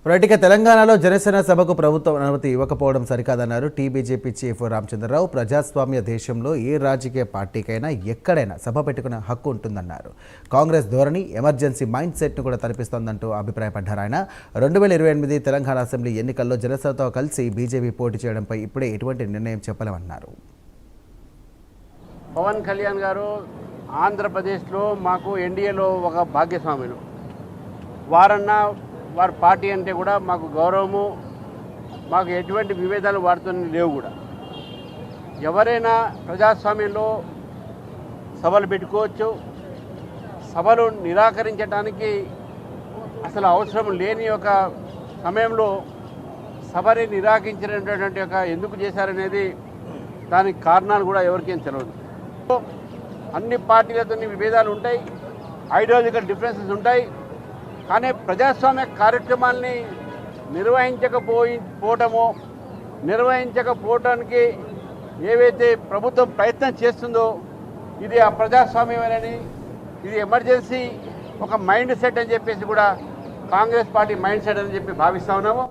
Right ఇక తెలంగాణలో జనసేన సభకు ప్రభుత్వం అనుమతి ఇవ్వకపోవడం సరికాదన్నారు టీబీజేపీ చీఫ్ రామచంద్రరావు. ప్రజాస్వామ్య దేశంలో ఏ రాజకీయ పార్టీకైనా ఎక్కడైనా సభ పెట్టుకునే హక్కు ఉంటుందన్నారు. కాంగ్రెస్ ధోరణి ఎమర్జెన్సీ మైండ్ సెట్ను కూడా తలపిస్తోందంటూ అభిప్రాయపడ్డారు ఆయన. 2028 తెలంగాణ అసెంబ్లీ ఎన్నికల్లో జనసేనతో కలిసి బీజేపీ పోటీ చేయడంపై ఇప్పుడే ఎటువంటి నిర్ణయం చెప్పలేమన్నారు. పవన్ కళ్యాణ్ గారు ఆంధ్రప్రదేశ్లో మాకు ఎన్డీఏలో ఒక భాగ్యస్వాములు. వారి పార్టీ అంటే కూడా మాకు గౌరవము, మాకు ఎటువంటి విభేదాలు వారితో లేవు కూడా. ఎవరైనా ప్రజాస్వామ్యంలో సభలు పెట్టుకోవచ్చు. సభలు నిరాకరించడానికి అసలు అవసరం లేని ఒక సమయంలో సభని నిరాకరించినటువంటి ఒక ఎందుకు చేశారనేది దానికి కారణాలు కూడా ఎవరికేం తెలియదు. అన్ని పార్టీలతో విభేదాలు ఉంటాయి, ఐడియాలజికల్ డిఫరెన్సెస్ ఉంటాయి. కానీ ప్రజాస్వామ్య కార్యక్రమాల్ని నిర్వహించకపోవటానికి ఏవైతే ప్రభుత్వం ప్రయత్నం చేస్తుందో ఇది అప్రజాస్వామ్యమేనని, ఇది ఎమర్జెన్సీ ఒక మైండ్ సెట్ అని చెప్పేసి కూడా కాంగ్రెస్ పార్టీ మైండ్ సెట్ అని చెప్పి భావిస్తా ఉన్నాము.